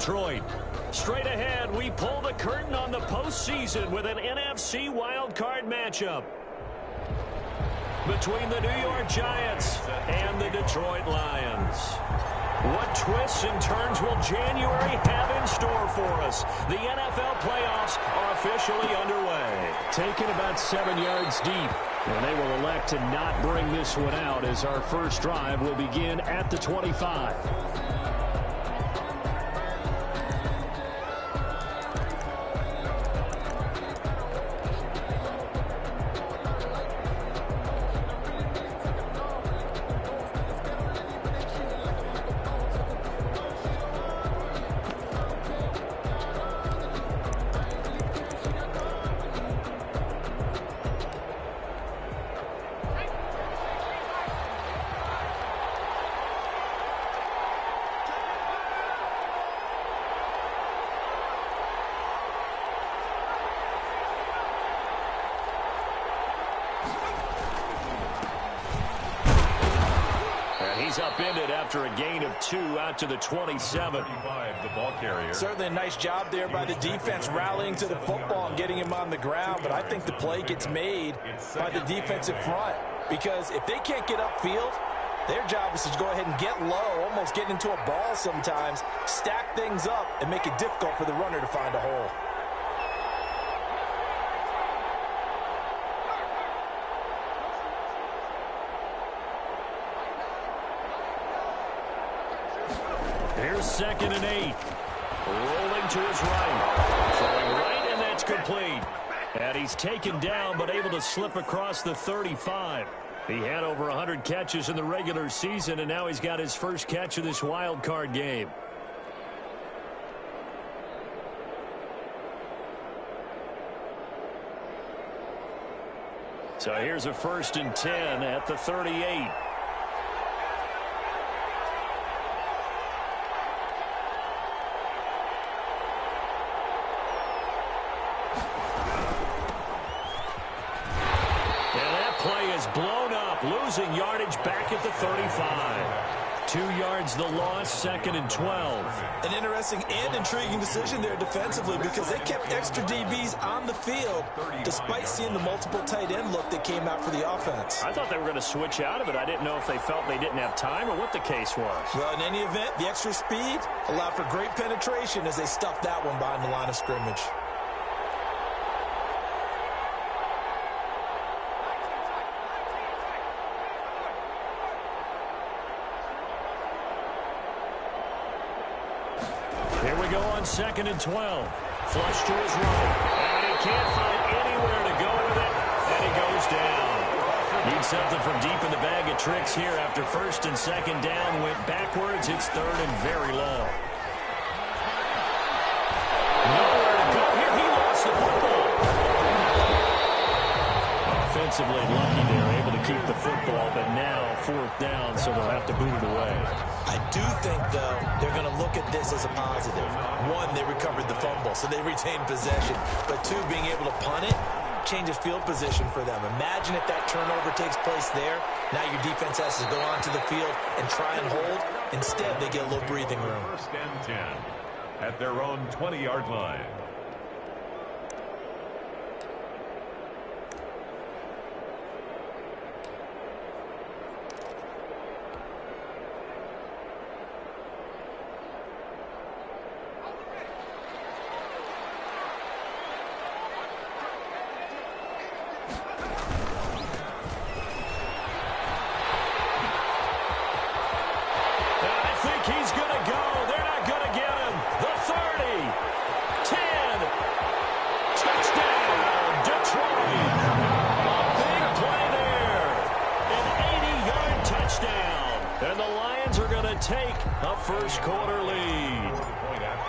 Detroit. Straight ahead, we pull the curtain on the postseason with an NFC wildcard matchup between the New York Giants and the Detroit Lions. What twists and turns will January have in store for us? The NFL playoffs are officially underway. Taken about 7 yards deep, and they will elect to not bring this one out as our first drive will begin at the 25. He's upended after a gain of 2 out to the 27. The ball carrier. Certainly a nice job there by the defense rallying to the football and getting him on the ground, but I think the play gets made by the defensive front because if they can't get upfield, their job is to go ahead and get low, almost get into a ball sometimes, stack things up, and make it difficult for the runner to find a hole. Here's 2nd and 8. Rolling to his right. Throwing right, and that's complete. And he's taken down, but able to slip across the 35. He had over 100 catches in the regular season, and now he's got his first catch of this wild card game. So here's a 1st and 10 at the 38. Blown up, losing yardage back at the 35. 2 yards the loss, 2nd and 12. An interesting and intriguing decision there defensively because they kept extra DBs on the field despite seeing the multiple tight end look that came out for the offense. I thought they were going to switch out of it. I didn't know if they felt they didn't have time or what the case was. Well, in any event, the extra speed allowed for great penetration as they stuffed that one behind the line of scrimmage. Here we go on 2nd and 12. Flush to his right. And he can't find anywhere to go with it. And he goes down. Needs something from deep in the bag of tricks here after 1st and 2nd down. Went backwards. It's 3rd and very long. Nowhere to go here. He lost the football. Offensively lucky they're able to keep the football, but now 4th down, so they'll have to boot it away. I do think, though, they're going to look at this as a positive. 1, they recovered the fumble, so they retained possession. But 2, being able to punt it changes field position for them. Imagine if that turnover takes place there. Now your defense has to go onto the field and try and hold. Instead, they get a little breathing room. 1st and 10 at their own 20-yard line. He's going to go. They're not going to get him. The 30. 10. Touchdown, Detroit. A big play there. An 80-yard touchdown. And the Lions are going to take a first-quarter lead.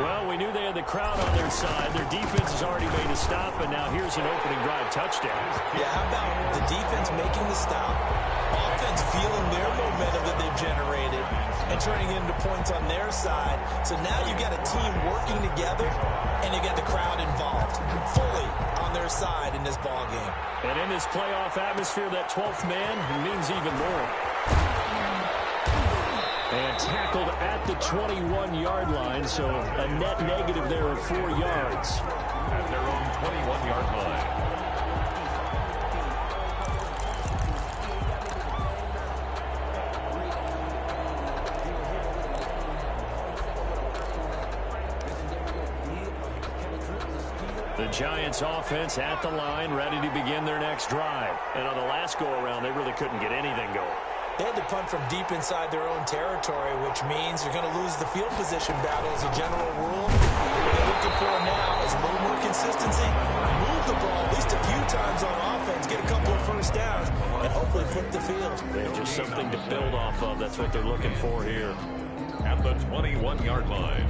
Well, we knew they had the crowd on their side. Their defense has already made a stop, and now here's an opening drive touchdown. Yeah, how about the defense making the stop, offense feeling their momentum that they've generated, and turning into points on their side. So now you've got a team working together, and you got the crowd involved, fully on their side in this ball game. And in this playoff atmosphere, that 12th man means even more. And tackled at the 21-yard line, so a net negative there of 4 yards. At their own 21-yard line. The Giants offense at the line, ready to begin their next drive. And on the last go-around, they really couldn't get anything going. They had to punt from deep inside their own territory, which means you're going to lose the field position battle as a general rule. What they're looking for now is a little more consistency. Move the ball at least a few times on offense, get a couple of first downs, and hopefully flip the field. They're just something to build off of. That's what they're looking for here. At the 21-yard line.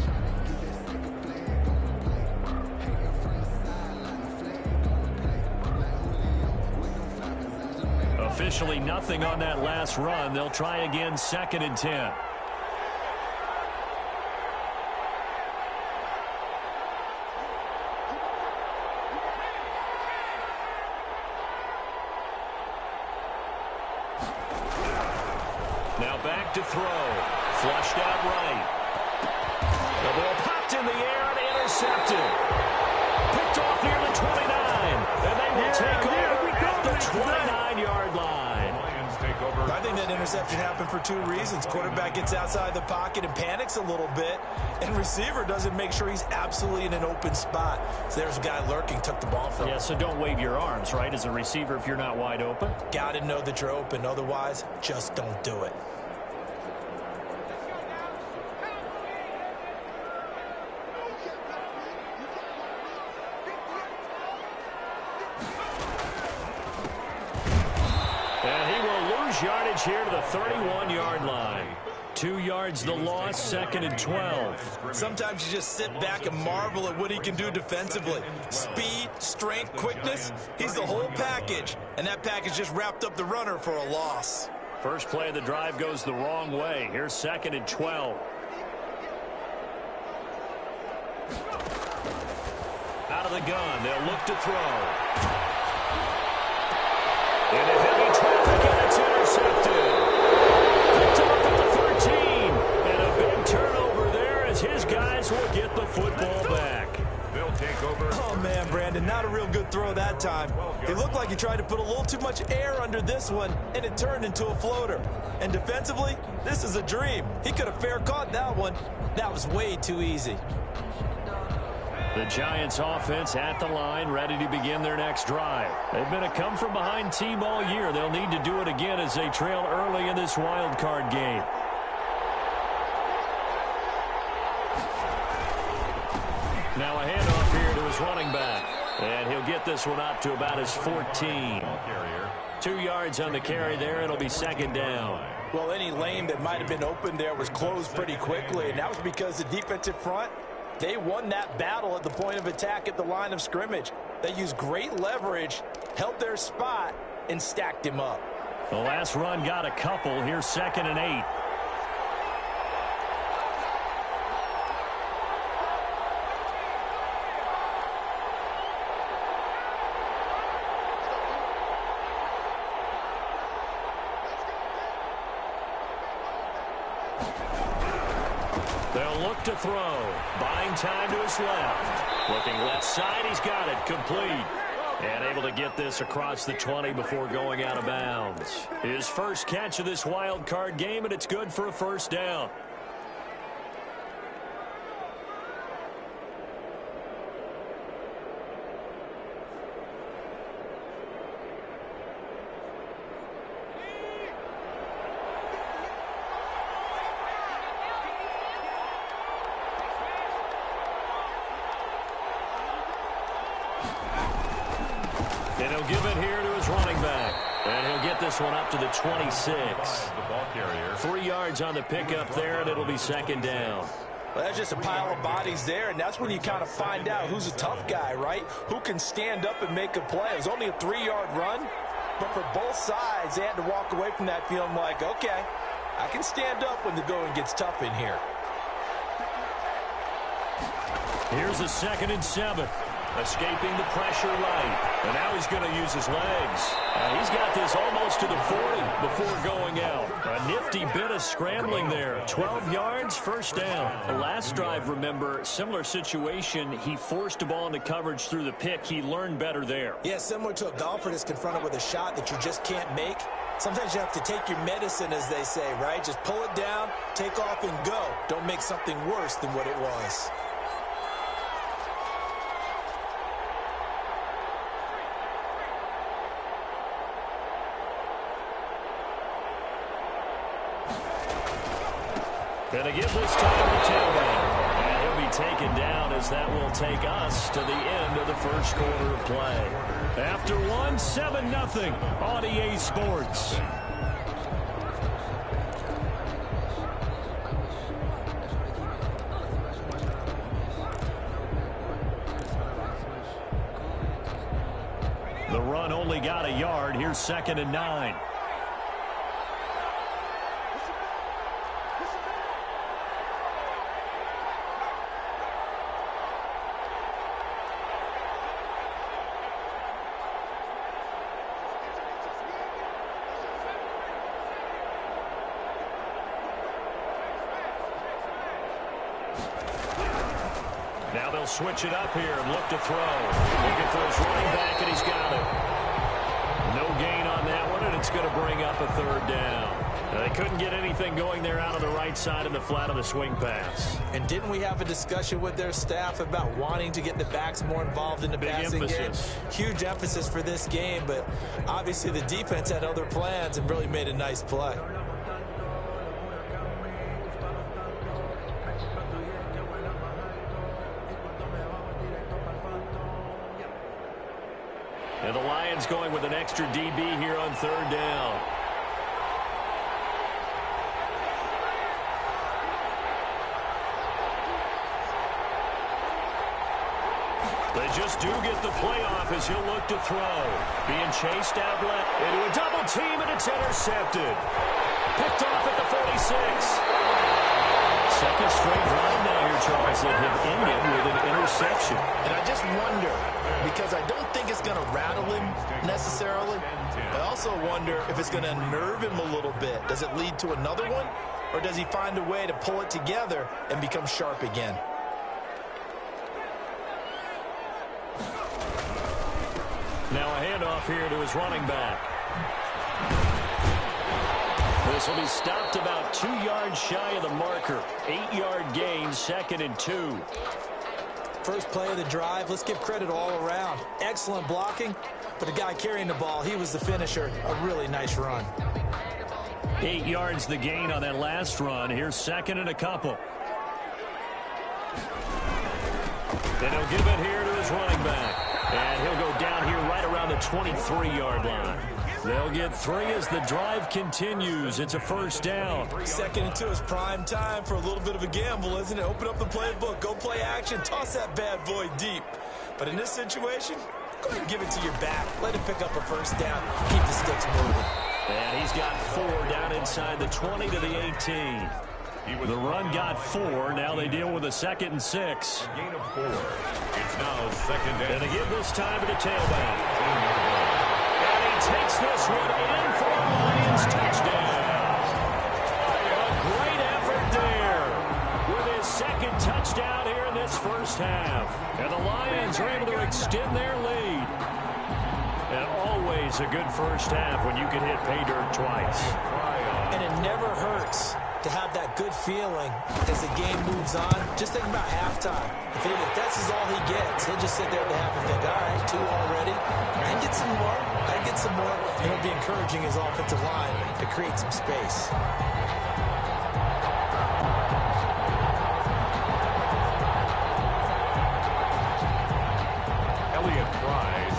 Officially nothing on that last run. They'll try again, 2nd and 10. Now back to throw. Flushed out right. The ball popped in the air and intercepted. Picked off near the 29. And they will take over at the 29-yard line. I think that interception happened for 2 reasons. Quarterback gets outside the pocket and panics a little bit, and receiver doesn't make sure he's absolutely in an open spot. So there's a guy lurking, took the ball from him. Yeah, so don't wave your arms, right, as a receiver if you're not wide open. Got to know that you're open. Otherwise, just don't do it. Yardage here to the 31-yard line. 2 yards the loss, 2nd and 12. Sometimes you just sit back and marvel at what he can do defensively. Speed, strength, quickness, he's the whole package. And that package just wrapped up the runner for a loss. First play of the drive goes the wrong way. Here's 2nd and 12. Out of the gun, they'll look to throw. Into heavy traffic, and it's intercepted. Picked off at the 13. And a big turnover there as his guys will get the football back. They'll take over. Oh, man, Brandon, not a real good throw that time. It looked like he tried to put a little too much air under this one, and it turned into a floater. And defensively, this is a dream. He could have fair caught that one. That was way too easy. The Giants offense at the line, ready to begin their next drive. They've been a come-from-behind team all year. They'll need to do it again as they trail early in this wild card game. Now a handoff here to his running back. And he'll get this one up to about his 14. 2 yards on the carry there. It'll be 2nd down. Well, any lane that might have been open there was closed pretty quickly, and that was because the defensive front, they won that battle at the point of attack at the line of scrimmage. They used great leverage, held their spot, and stacked him up. The last run got a couple. Here's 2nd and 8. They'll look to throw. Buying time to his left. Looking left side. He's got it. Complete. And able to get this across the 20 before going out of bounds. His first catch of this wild card game, and it's good for a first down. And he'll give it here to his running back. And he'll get this one up to the 26. The ball carrier. 3 yards on the pickup there, and it'll be 2nd down. Well, that's just a pile of bodies there, and that's when you kind of find out who's a tough guy, right? Who can stand up and make a play. It was only a 3-yard run, but for both sides, they had to walk away from that feeling like, okay, I can stand up when the going gets tough in here. Here's a 2nd and 7. Escaping the pressure right. And now he's going to use his legs. And he's got this almost to the 40 before going out. A nifty bit of scrambling there. 12 yards, first down. The last drive, remember, similar situation. He forced the ball into coverage through the pick. He learned better there. Yeah, similar to a golfer that's confronted with a shot that you just can't make. Sometimes you have to take your medicine, as they say, right? Just pull it down, take off, and go. Don't make something worse than what it was. Gonna give this time to tailback. And he'll be taken down as that will take us to the end of the first quarter of play. After one, 7-0 on EA Sports. The run only got a yard. Here's 2nd and 9. Now they'll switch it up here and look to throw. Looking for his running back, and he's got it. No gain on that one, and it's going to bring up a 3rd down. They couldn't get anything going there out on the right side in the flat of the swing pass. And didn't we have a discussion with their staff about wanting to get the backs more involved in the passing game? Huge emphasis for this game, but obviously the defense had other plans and really made a nice play. And the Lions going with an extra DB here on 3rd down. They just do get the play off as he'll look to throw. Being chased out left into a double team, and it's intercepted. Picked off at the 46. Second straight drive now here, Charles, that have ended with an interception. And I just wonder, because I don't think it's going to rattle him necessarily. I also wonder if it's going to unnerve him a little bit. Does it lead to another one? Or does he find a way to pull it together and become sharp again? Now a handoff here to his running back. This will be stopped about 2 yards shy of the marker. 8-yard gain, 2nd and 2. First play of the drive, let's give credit all around. Excellent blocking, but the guy carrying the ball, he was the finisher. A really nice run. 8 yards the gain on that last run. Here's 2nd and a couple. And he'll give it here to his running back. And he'll go down here right around the 23-yard line. They'll get 3 as the drive continues. It's a 1st down. 2nd and 2 is prime time for a little bit of a gamble, isn't it? Open up the playbook, go play action, toss that bad boy deep. But in this situation, go ahead and give it to your back. Let him pick up a 1st down. Keep the sticks moving. And he's got 4 down inside the 20 to the 18. The run got 4. Now they deal with a 2nd and 6. A gain of 4. It's now 2nd and they give this time to the tailback. And he takes this one in for a Lions touchdown. A great effort there with his 2nd touchdown here in this 1st half. And the Lions are able to extend their lead. And always a good 1st half when you can hit pay dirt twice. And it never hurts to have that good feeling as the game moves on. Just think about halftime. If that's all he gets, he'll just sit there at the half and think, all right, 2 already. I can get some more. I can get some more. And he'll be encouraging his offensive line to create some space.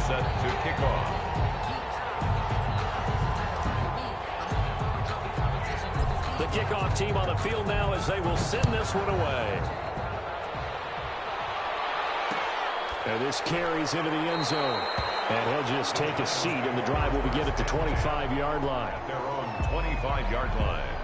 Set to kick off. The kickoff team on the field now as they will send this one away. And this carries into the end zone. And he'll just take a seat, and the drive will begin at the 25-yard line. At their own 25-yard line.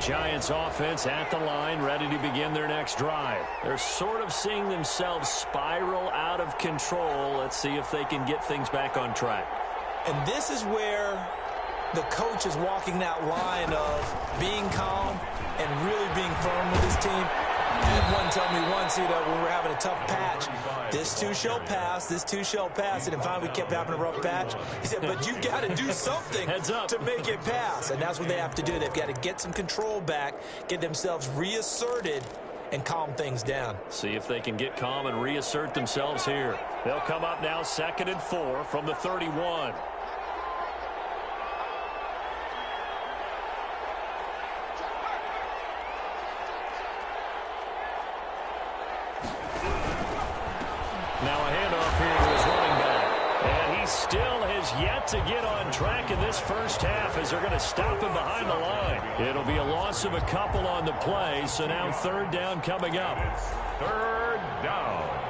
Giants offense at the line, ready to begin their next drive. They're sort of seeing themselves spiral out of control. Let's see if they can get things back on track. And this is where the coach is walking that line of being calm and really being firm with his team. I had one tell me once, when we were having a tough patch, this too shall pass, this too shall pass. And finally we kept having a rough patch. He said, but you got to do something to make it pass. And that's what they have to do. They've got to get some control back, get themselves reasserted, and calm things down. See if they can get calm and reassert themselves here. They'll come up now 2nd and 4 from the 31. Now a handoff here to his running back. And he still has yet to get on track in this first half as they're going to stop him behind the line. It'll be a loss of a couple on the play, so now 3rd down coming up. 3rd down.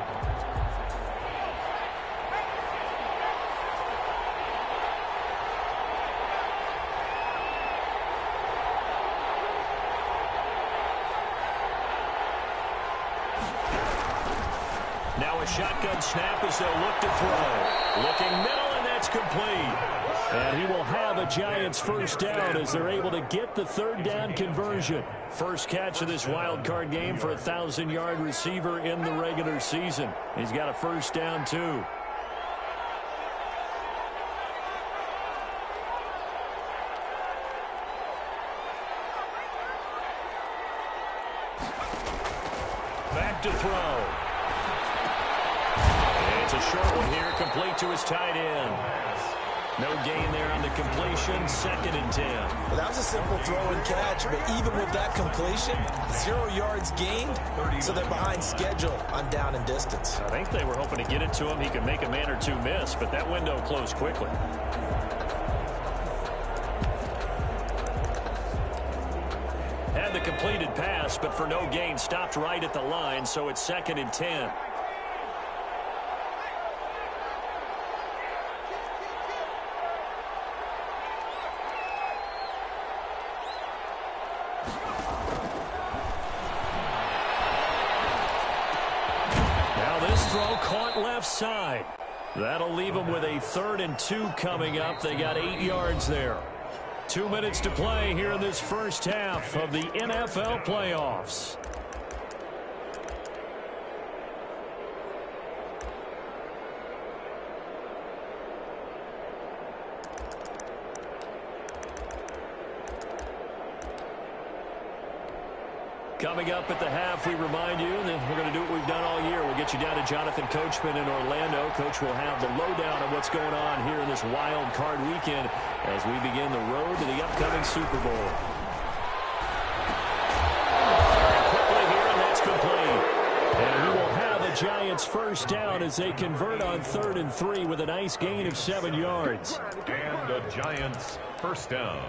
Now a shotgun snap as they'll look to throw. Looking middle, and that's complete. And he will have a Giants first down as they're able to get the 3rd down conversion. First catch of this wild card game for a 1,000-yard receiver in the regular season. He's got a first down, too. Back to throw. It's a short one here, complete to his tight end. No gain there on the completion, 2nd and 10. Well, that was a simple throw and catch, but even with that completion, 0 yards gained, so they're behind schedule on down and distance. I think they were hoping to get it to him. He could make a man or two miss, but that window closed quickly. Had the completed pass, but for no gain, stopped right at the line, so it's 2nd and 10. Throw caught left side. That'll leave them with a 3rd and 2 coming up. They got 8 yards there. 2 minutes to play here in this first half of the NFL playoffs. Coming up at the half, we remind you that we're going to do what we've done all year. We'll get you down to Jonathan Coachman in Orlando. Coach will have the lowdown on what's going on here in this wild card weekend as we begin the road to the upcoming Super Bowl. Quickly here, and that's complete. And we will have a Giants first down as they convert on 3rd and 3 with a nice gain of 7 yards. And a Giants first down.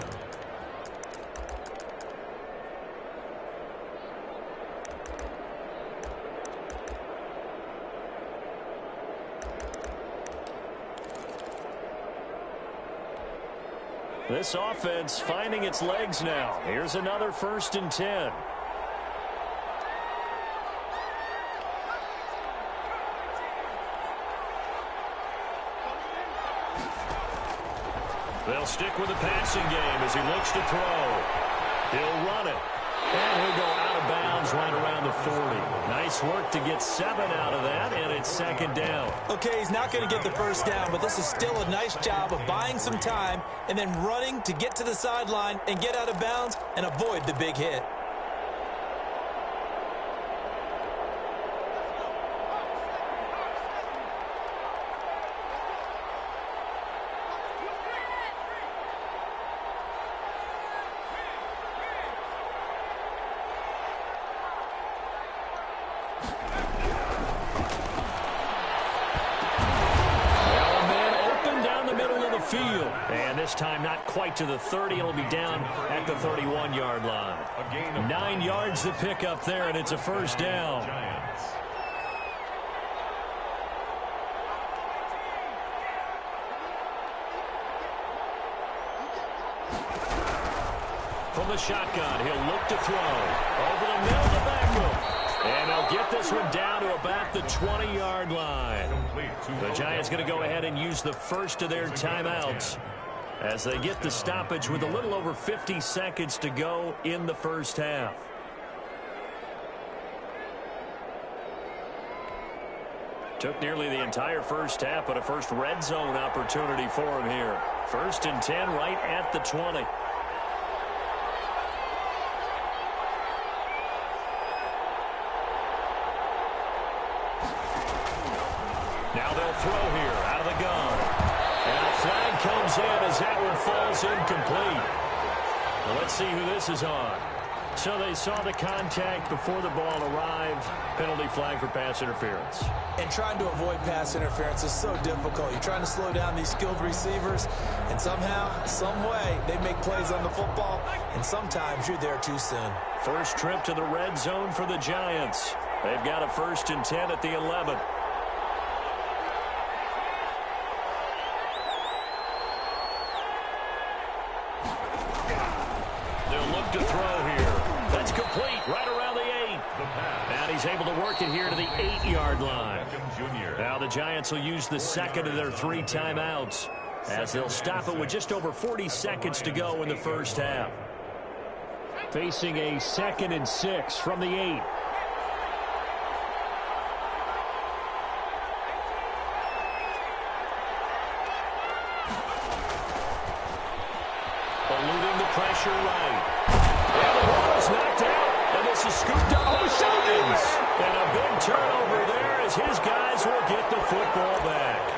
This offense finding its legs now. Here's another 1st and 10. They'll stick with the passing game as he looks to throw. He'll run it. And he'll go out of bounds right around the 40. Nice work to get 7 out of that, and it's 2nd down. Okay, he's not going to get the first down, but this is still a nice job of buying some time and then running to get to the sideline and get out of bounds and avoid the big hit. And this time not quite to the 30. It'll be down at the 31-yard line. 9 yards to pick up there, and it's a first down. From the shotgun, he'll look to throw. Over the middle to Beckham. And they'll get this one down to about the 20-yard line. The Giants going to go ahead and use the first of their timeouts as they get the stoppage with a little over 50 seconds to go in the first half. Took nearly the entire first half, but a first red zone opportunity for him here. 1st and 10 right at the 20. Now they'll throw here out of the gun. And a flag comes in as that one falls incomplete. Well, let's see who this is on. So they saw the contact before the ball arrived. Penalty flag for pass interference. And trying to avoid pass interference is so difficult. You're trying to slow down these skilled receivers, and somehow, some way, they make plays on the football, and sometimes you're there too soon. First trip to the red zone for the Giants. They've got a 1st and 10 at the 11. To throw here. That's complete right around the 8. And he's able to work it here to the 8-yard line. Now the Giants will use the second of their 3 timeouts as they'll stop it with just over 40 seconds to go in the first half. Facing a 2nd and 6 from the 8. Eluding the pressure right. And the ball is knocked out, and this is scooped up by Showens. And a big turnover there as his guys will get the football back.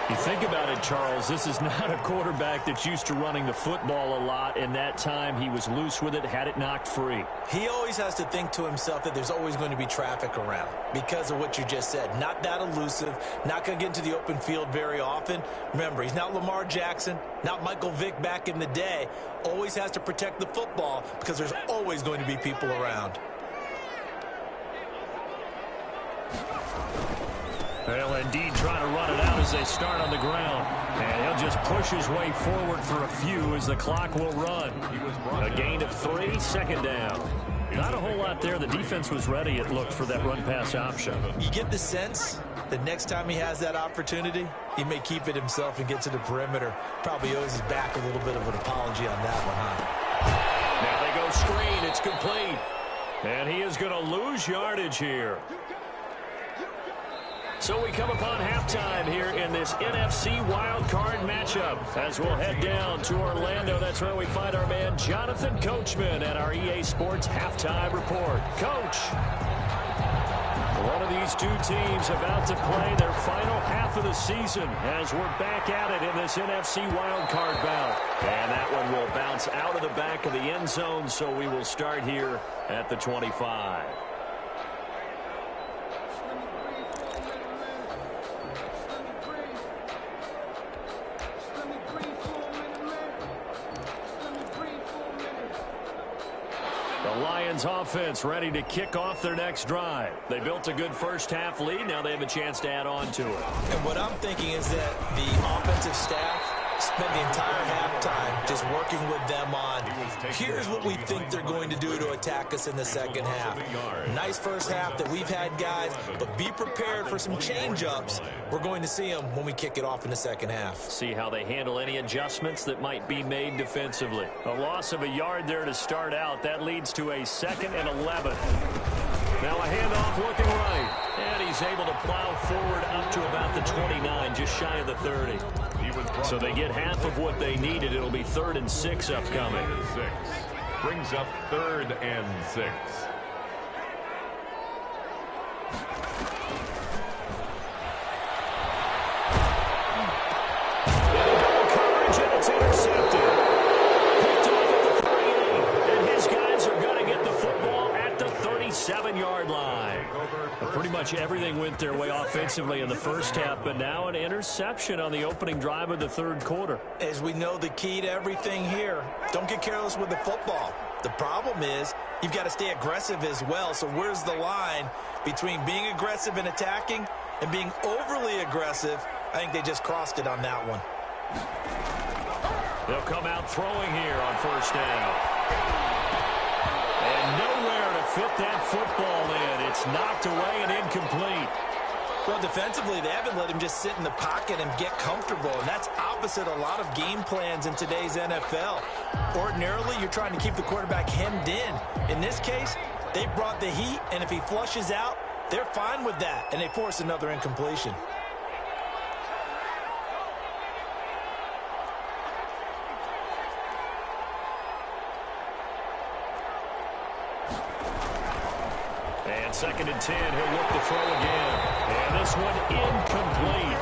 You think about it, Charles, this is not a quarterback that's used to running the football a lot, and that time he was loose with it, had it knocked free. He always has to think to himself that there's always going to be traffic around because of what you just said. Not that elusive, not going to get into the open field very often. Remember, he's not Lamar Jackson, not Michael Vick back in the day. Always has to protect the football because there's always going to be people around. They'll indeed try to run it out as they start on the ground. And he'll just push his way forward for a few as the clock will run. A gain of 3, 2nd down. Not a whole lot there. The defense was ready, it looked, for that run-pass option. You get the sense that next time he has that opportunity, he may keep it himself and get to the perimeter. Probably owes his back a little bit of an apology on that one, huh? Now they go screen. It's complete. And he is going to lose yardage here. So we come upon halftime here in this NFC wildcard matchup as we'll head down to Orlando. That's where we find our man Jonathan Coachman at our EA Sports Halftime Report. Coach, one of these two teams about to play their final half of the season as we're back at it in this NFC wildcard bout. And that one will bounce out of the back of the end zone, so we will start here at the 25. The Lions offense ready to kick off their next drive. They built a good first half lead. Now they have a chance to add on to it. And what I'm thinking is that the offensive staff spent the entire halftime just working with them on, here's what we think they're going to do to attack us in the second half. Nice first half that we've had, guys, but be prepared for some change-ups. We're going to see them when we kick it off in the second half. See how they handle any adjustments that might be made defensively. A loss of a yard there to start out. That leads to a 2nd and 11. Now a handoff looking right. And he's able to plow forward up to about the 29, just shy of the 30. So they get half of what they needed. It'll be 3rd and 6 upcoming. Brings up 3rd and 6. Coverage, and it's intercepted. Picked off at the 38, and his guys are going to get the football at the 37-yard line. Pretty much everything went their way offensively in the first half, but now an interception on the opening drive of the 3rd quarter. As we know, the key to everything here, don't get careless with the football. The problem is you've got to stay aggressive as well. So where's the line between being aggressive and attacking and being overly aggressive? I think they just crossed it on that one. They'll come out throwing here on 1st down. And nowhere to fit that football in. It's knocked away and incomplete. Well, defensively, they haven't let him just sit in the pocket and get comfortable, and that's opposite a lot of game plans in today's NFL. Ordinarily, you're trying to keep the quarterback hemmed in. In this case, they brought the heat, and if he flushes out, they're fine with that, and they force another incompletion. And 2nd and 10, he'll look to throw again. And this one incomplete.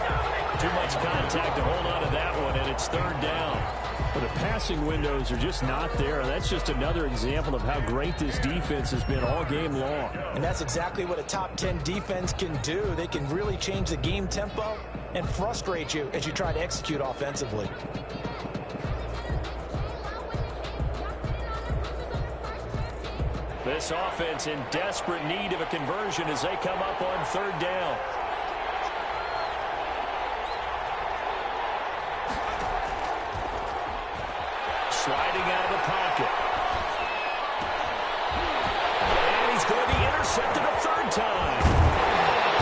Too much contact to hold on to that one, and it's 3rd down. But the passing windows are just not there. That's just another example of how great this defense has been all game long. And that's exactly what a top 10 defense can do. They can really change the game tempo and frustrate you as you try to execute offensively. This offense in desperate need of a conversion as they come up on 3rd down. Sliding out of the pocket. And he's going to be intercepted a 3rd time.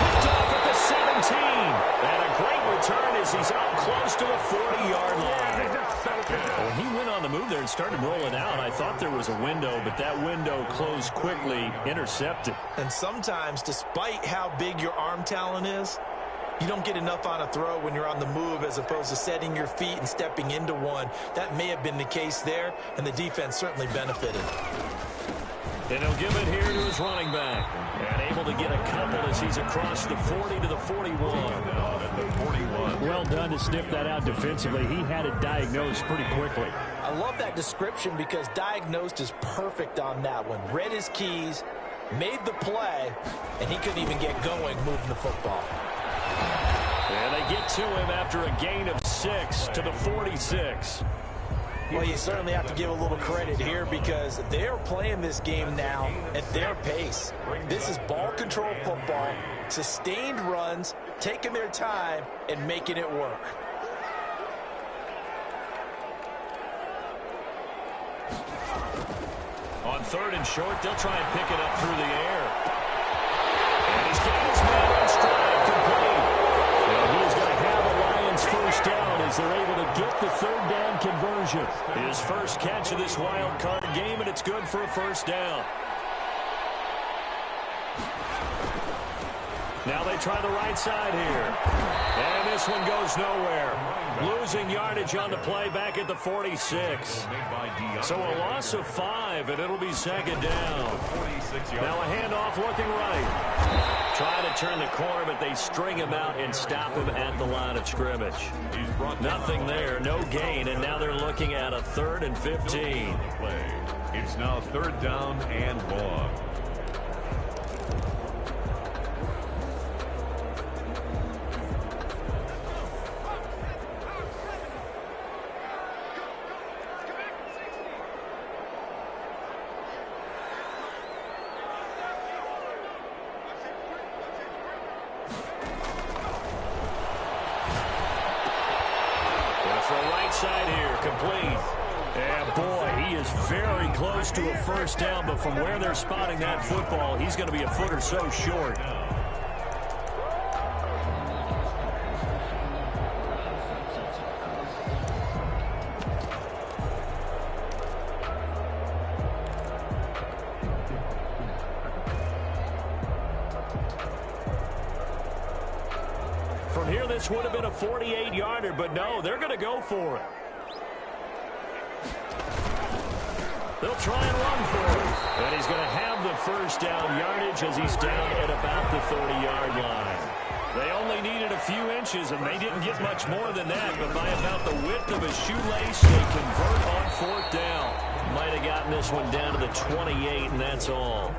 Picked off at the 17. And a great return as he's up close to the 40-yard line. When he went on the move there and started rolling out, I thought there was a window, but that window closed quickly, intercepted. And sometimes, despite how big your arm talent is, you don't get enough on a throw when you're on the move as opposed to setting your feet and stepping into one. That may have been the case there, and the defense certainly benefited. And he'll give it here to his running back. And able to get a couple as he's across the 40 to the 41. Well done to sniff that out defensively. He had it diagnosed pretty quickly. I love that description because diagnosed is perfect on that one. Read his keys, made the play, and he couldn't even get going moving the football. And they get to him after a gain of 6 to the 46. Well, you certainly have to give a little credit here because they're playing this game now at their pace. This is ball control football, sustained runs, taking their time, and making it work. On 3rd and short, they'll try and pick it up through the air. And he's got his man on stride complete. And he's going to have a Lions 1st down as they're able to get the 3rd down conversion. His first catch of this wild card game, and it's good for a 1st down. Now they try the right side here. And this one goes nowhere. Losing yardage on the play back at the 46. So a loss of 5, and it'll be 2nd down. Now a handoff looking right. Trying to turn the corner, but they string him out and stop him at the line of scrimmage. Nothing there, no gain, and now they're looking at a 3rd and 15. It's now 3rd down and long. Side here, complete. And boy, he is very close to a 1st down, but from where they're spotting that football, he's going to be a foot or so short. From here, this would have been a 48-yarder, but no, they're going to go for it. They'll try and run for it. And he's going to have the 1st down yardage as he's down at about the 30-yard line. They only needed a few inches, and they didn't get much more than that, but by about the width of a shoelace, they convert on 4th down. Might have gotten this one down to the 28, and that's all.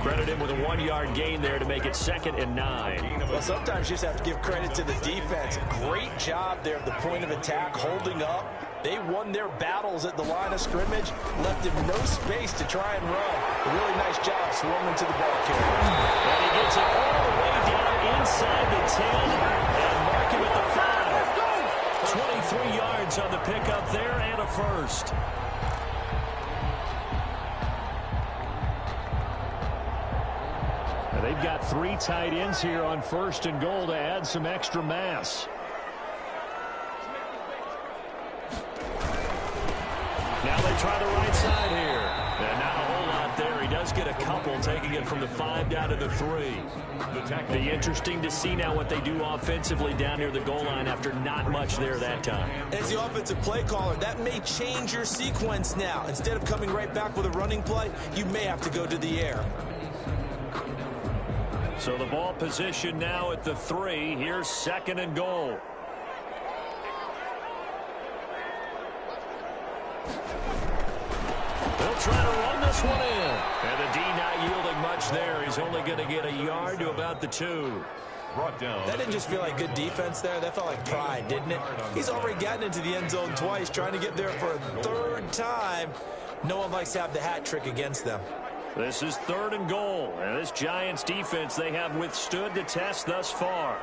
Credit him with a 1-yard gain there to make it 2nd and 9. Well, sometimes you just have to give credit to the defense. Great job there at the point of attack, holding up. They won their battles at the line of scrimmage, left him no space to try and run. A really nice job swarming to the ball carrier. And he gets it all the way down inside the 10 and mark him at the 5. 23 yards on the pickup there and a 1st. they've got 3 tight ends here on 1st and goal to add some extra mass. Now they try the right side here. And not a whole lot there. He does get a couple, taking it from the 5 down to the 3. Be interesting to see now what they do offensively down near the goal line after not much there that time. As the offensive play caller, that may change your sequence now. Instead of coming right back with a running play, you may have to go to the air. So the ball position now at the 3. Here's 2nd and goal. They'll try to run this one in. And the D not yielding much there. He's only going to get a yard to about the 2. That didn't just feel like good defense there. That felt like pride, didn't it? He's already gotten into the end zone twice, trying to get there for a 3rd time. No one likes to have the hat trick against them. This is 3rd and goal. And this Giants defense, they have withstood the test thus far.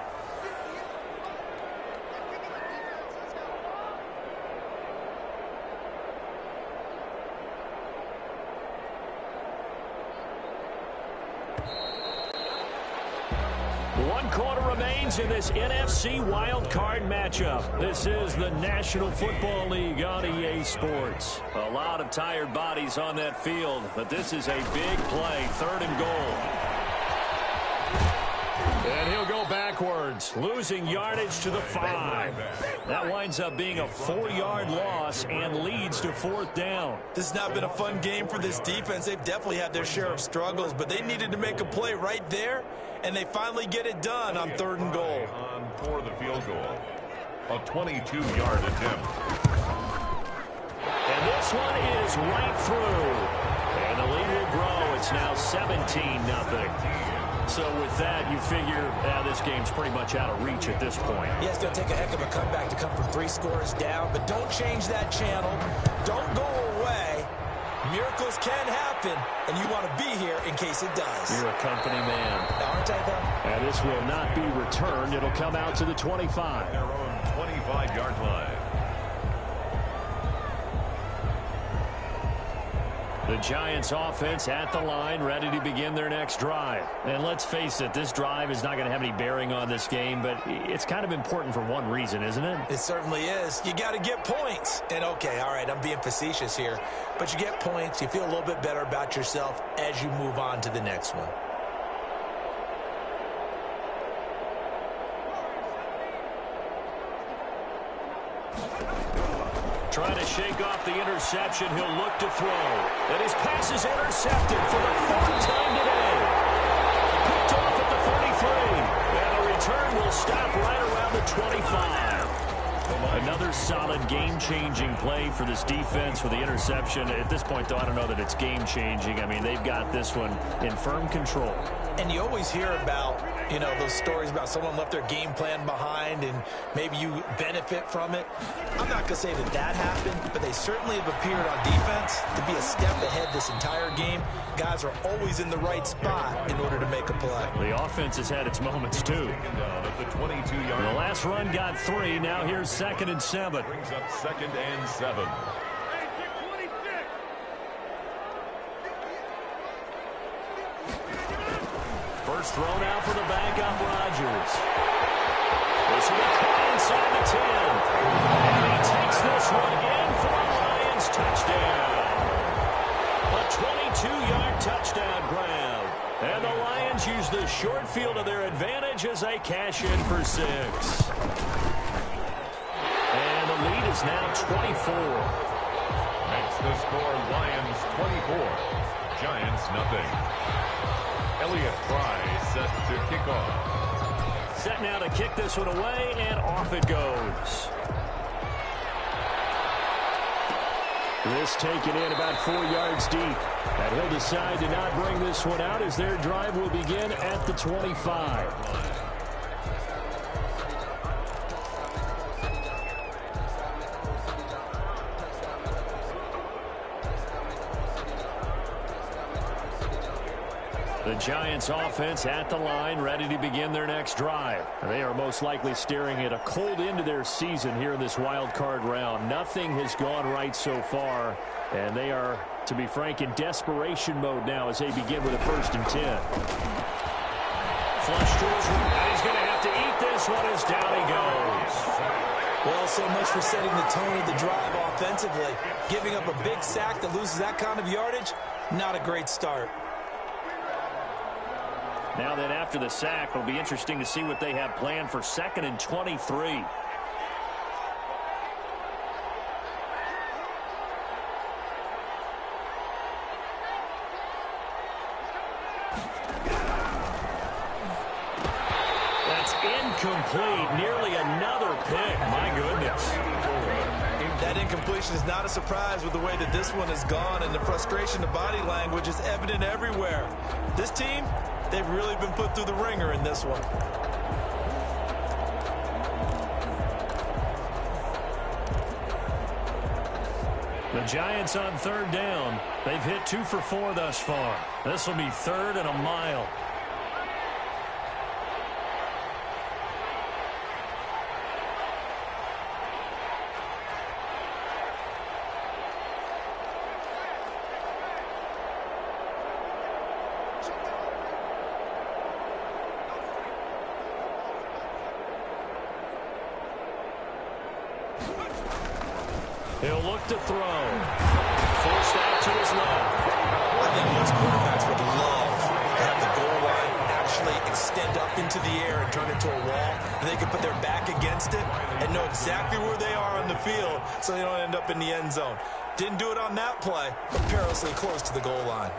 One quarter remains in this NFC wildcard matchup. This is the National Football League on EA Sports. A lot of tired bodies on that field, but this is a big play, 3rd and goal. And he'll go backwards, losing yardage to the 5. That winds up being a 4-yard loss and leads to 4th down. This has not been a fun game for this defense. They've definitely had their share of struggles, but they needed to make a play right there, and they finally get it done on 3rd and goal. On for the field goal. A 22-yard attempt. And this one is right through. And the lead will grow. It's now 17-0. So with that, you figure this game's pretty much out of reach at this point. Yeah, it's going to take a heck of a comeback to come from 3 scores down, but don't change that channel. Don't go away. Miracles can happen, and you want to be here in case it does. You're a company man. Aren't I, though? And this will not be returned. It'll come out to the 25. Their own 25-yard line. The Giants offense at the line, ready to begin their next drive. And let's face it, this drive is not going to have any bearing on this game, but it's kind of important for one reason, isn't it? It certainly is. You got to get points. And okay, all right, I'm being facetious here, but you get points, you feel a little bit better about yourself as you move on to the next one. Trying to shake off the interception. He'll look to throw. And his pass is intercepted for the 4th time today. Picked off at the 33. And the return will stop right around the 25. Another solid game-changing play for this defense with the interception. At this point, though, I don't know that it's game-changing. I mean, they've got this one in firm control. And you always hear about, you know, those stories about someone left their game plan behind and maybe you benefit from it. I'm not going to say that that happened, but they certainly have appeared on defense to be a step ahead this entire game. Guys are always in the right spot in order to make a play. The offense has had its moments, too. The last run got 3. Now here's 2nd and 7. Brings up 2nd and 7. First thrown out for the backup, Rodgers. This will be caught inside the 10. And he takes this one in for a Lions touchdown. A 22-yard touchdown grab. And the Lions use the short field to their advantage as they cash in for 6. And the lead is now 24. Makes the score Lions 24. Giants nothing. Elliott Fry set to kick off. Set now to kick this one away, and off it goes. This taken in about 4 yards deep. And he'll decide to not bring this one out as their drive will begin at the 25. The Giants offense at the line, ready to begin their next drive. They are most likely staring at a cold end to their season here in this wild card round. Nothing has gone right so far, and they are, to be frank, in desperation mode now as they begin with a 1st and 10. flush to his right. And he's going to have to eat this one as down he goes. Well, so much for setting the tone of the drive offensively. Giving up a big sack that loses that kind of yardage, not a great start. Now then, after the sack, it'll be interesting to see what they have planned for 2nd and 23. That's incomplete. Nearly another pick. My goodness. That incompletion is not a surprise with the way that this one has gone, and the frustration, the body language is evident everywhere. This team, they've really been put through the ringer in this one. The Giants on 3rd down. They've hit 2 for 4 thus far. This will be 3rd and a mile. He'll look to throw. Forced out to his left. I think most quarterbacks would love to have the goal line actually extend up into the air and turn into a wall, and they can put their back against it and know exactly where they are on the field so they don't end up in the end zone. Didn't do it on that play, but perilously close to the goal line.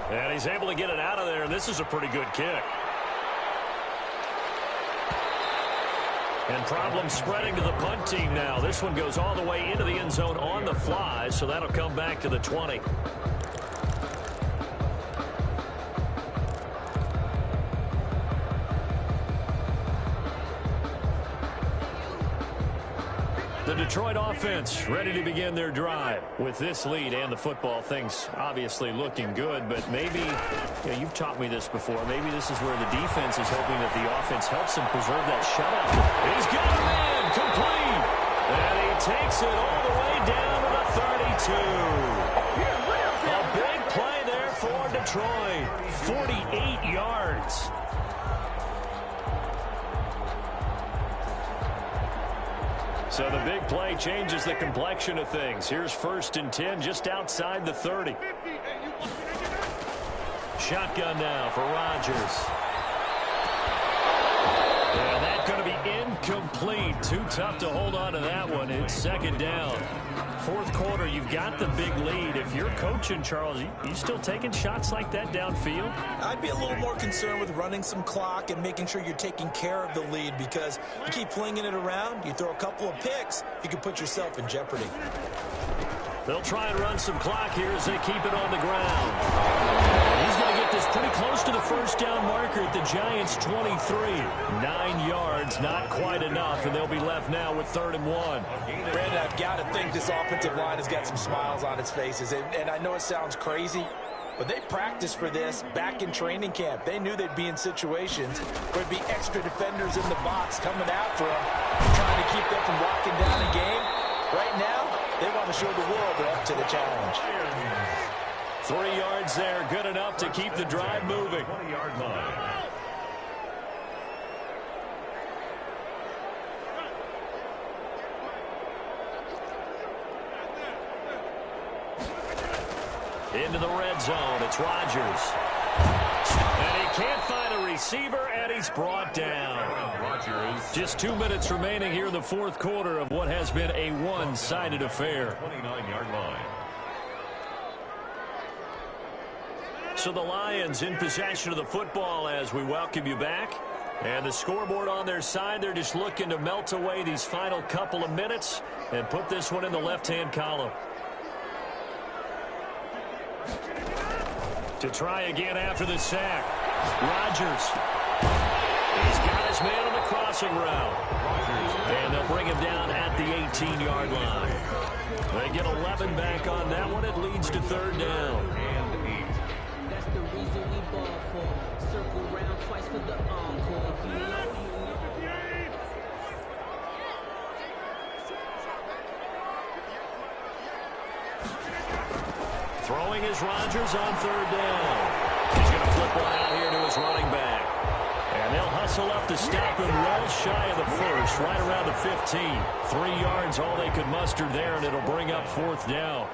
And he's able to get it out of there. This is a pretty good kick. And problems spreading to the punt team now. This one goes all the way into the end zone on the fly, so that'll come back to the 20. The Detroit offense ready to begin their drive. With this lead and the football, things obviously looking good, but maybe, you've taught me this before, maybe this is where the defense is hoping that the offense helps them preserve that shutout. He's got a man, complete, and he takes it all the way down to the 32. A big play there for Detroit, 48 yards. So the big play changes the complexion of things. Here's 1st and 10 just outside the 30. Shotgun now for Rodgers. And that's going to be incomplete. Too tough to hold on to that one. It's 2nd down. 4th quarter, you've got the big lead. If you're coaching, Charles, you still taking shots like that downfield? I'd be a little more concerned with running some clock and making sure you're taking care of the lead, because you keep flinging it around, you throw a couple of picks, you can put yourself in jeopardy. They'll try and run some clock here as they keep it on the ground. And he's going to get this pretty close to the 1st down marker at the Giants' 23. 9 yards, not quite enough, and they'll be left now with 3rd and 1. Brandon, I've got to think this offensive line has got some smiles on its faces, and I know it sounds crazy, but they practiced for this back in training camp. They knew they'd be in situations where there'd be extra defenders in the box coming after them, trying to keep them from locking down a game. Right now, they want to show the world they're up to the challenge. 3 yards there, good enough to keep the drive moving. 20-yard line. Into the red zone, it's Rodgers. And he can't find a receiver, and he's brought down. Just 2 minutes remaining here in the 4th quarter of what has been a one-sided affair. 29-yard line. So the Lions in possession of the football as we welcome you back. And the scoreboard on their side, they're just looking to melt away these final couple of minutes and put this one in the left-hand column. To try again after the sack. Rodgers. He's got his man on the crossing route. And they'll bring him down at the 18-yard line. They get 11 back on that one. It leads to 3rd down. That's the reason we ball for. Circle round twice for the encore. Throwing is Rodgers on 3rd down. He's going to flip one out here to his running back. And whistle up to stop him well shy of the first, right around the 15. 3 yards, all they could muster there, and it'll bring up 4th down.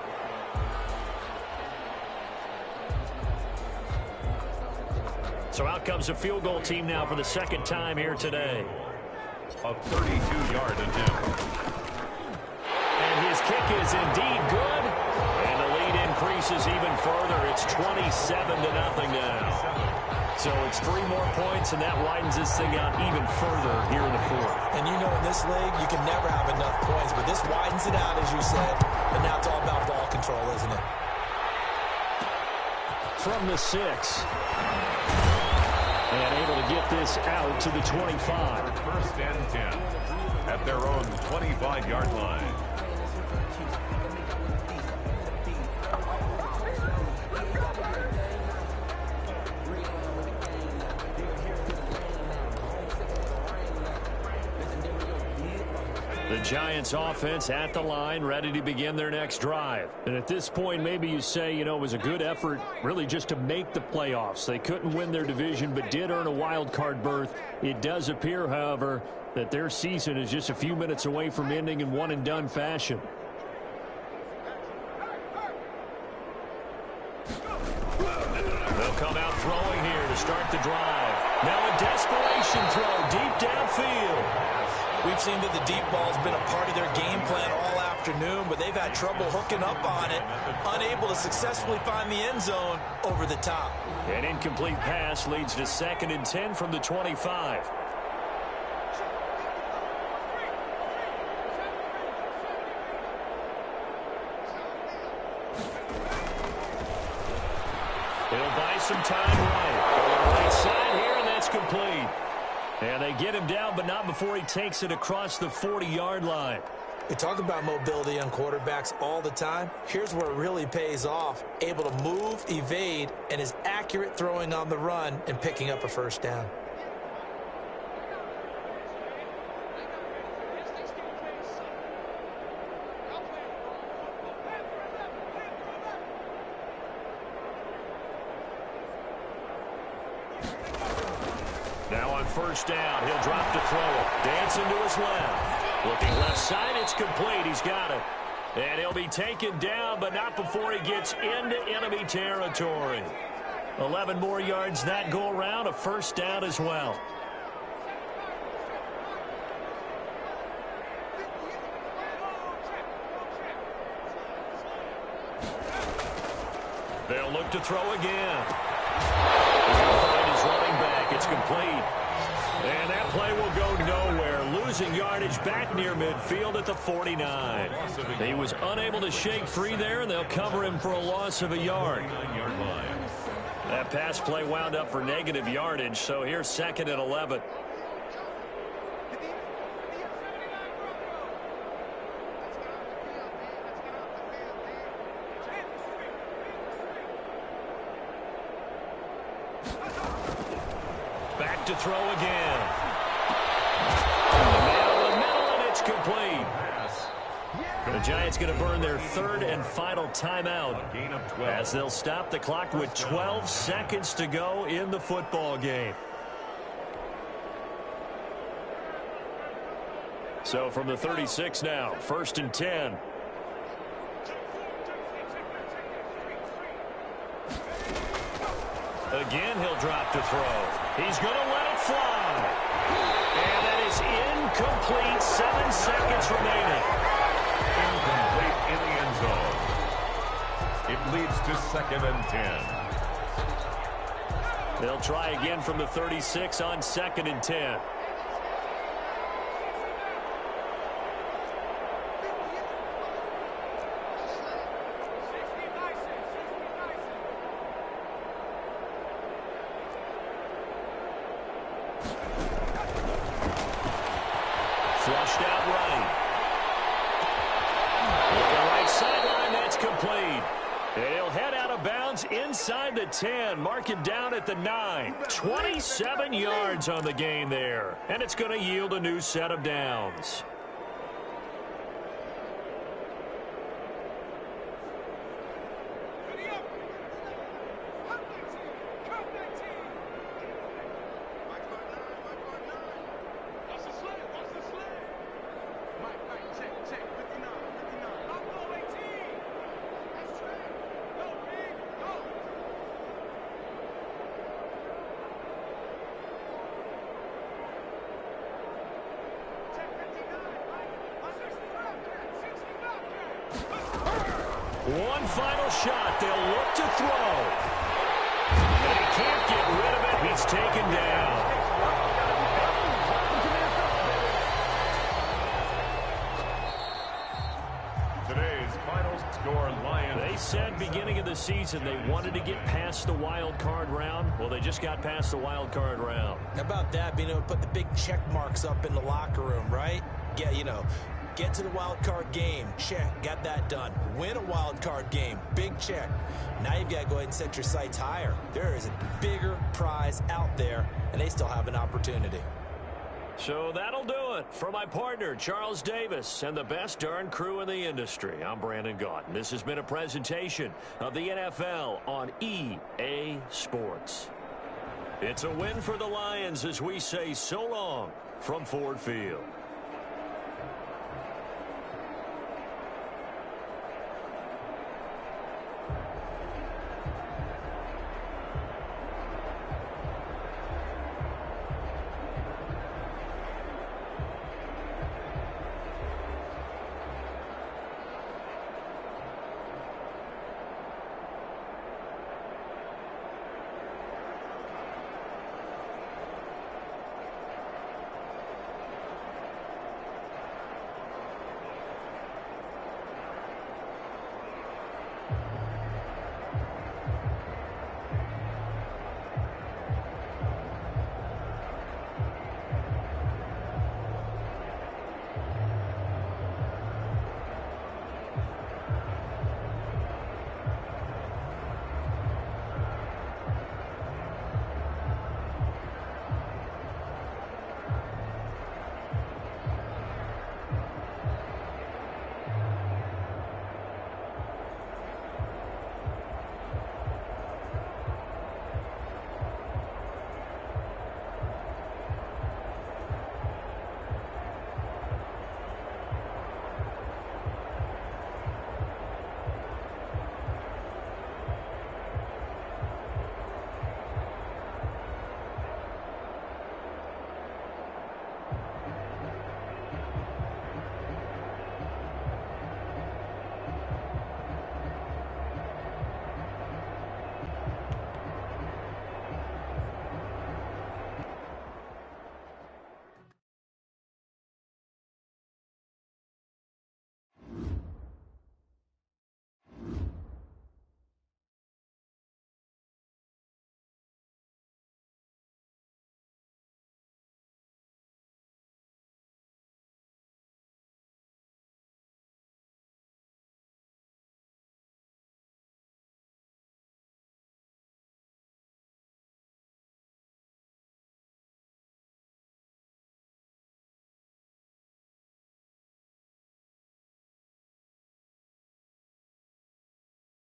So out comes the field goal team now for the second time here today. A 32-yard attempt. And his kick is indeed good. And the lead increases even further. It's 27-0 now. So it's 3 more points, and that widens this thing out even further here in the 4th. And you know, in this league, you can never have enough points, but this widens it out, as you said. And now it's all about ball control, isn't it? From the 6. And able to get this out to the 25. 1st and 10 at their own 25-yard line. The Giants offense at the line, ready to begin their next drive. And at this point, maybe you say, you know, it was a good effort really just to make the playoffs. They couldn't win their division, but did earn a wild card berth. It does appear, however, that their season is just a few minutes away from ending in one-and-done fashion. They'll come out throwing here to start the drive. Now a desperation throw deep downfield. We've seen that the deep ball's been a part of their game plan all afternoon, but they've had trouble hooking up on it, unable to successfully find the end zone over the top. An incomplete pass leads to 2nd and 10 from the 25. He'll buy some time right side here, and that's complete. And they get him down, but not before he takes it across the 40-yard line. We talk about mobility on quarterbacks all the time. Here's where it really pays off. Able to move, evade, and is accurate throwing on the run and picking up a 1st down. Now on 1st down, he'll drop to throw it. Dancing to his left. Looking left side, it's complete. He's got it. And he'll be taken down, but not before he gets into enemy territory. 11 more yards that go around, a 1st down as well. They'll look to throw again. He'll find his running back. It's complete. And that play will go nowhere. Losing yardage back near midfield at the 49. He was unable to shake free there, and they'll cover him for a loss of a yard. That pass play wound up for negative yardage, so here's 2nd and 11. Back to throw again. Man in the middle, and it's complete. The Giants going to burn their 3rd and final timeout as they'll stop the clock with 12 seconds to go in the football game. So from the 36 now, 1st and 10. Again, he'll drop to throw. He's going to let it fly. And that is incomplete. 7 seconds remaining. Incomplete in the end zone. It leads to 2nd and 10. They'll try again from the 36 on 2nd and 10. Flushed out right. Looking right sideline, that's complete. And he'll head out of bounds inside the 10, marking down at the 9. 27 yards on the gain there. And it's going to yield a new set of downs. One final shot. They'll look to throw. And he can't get rid of it. He's taken down. Today's final score, Lions. They said beginning of the season they wanted to get past the wild card round. Well, they just got past the wild card round. How about that, being able to put the big check marks up in the locker room, right? Yeah, you know, get to the wild card game, check, got that done. Win a wild card game, big check. Now you've got to go ahead and set your sights higher. There is a bigger prize out there, and they still have an opportunity. So that'll do it. For my partner, Charles Davis, and the best darn crew in the industry, I'm Brandon Gaudin. This has been a presentation of the NFL on EA Sports. It's a win for the Lions as we say so long from Ford Field.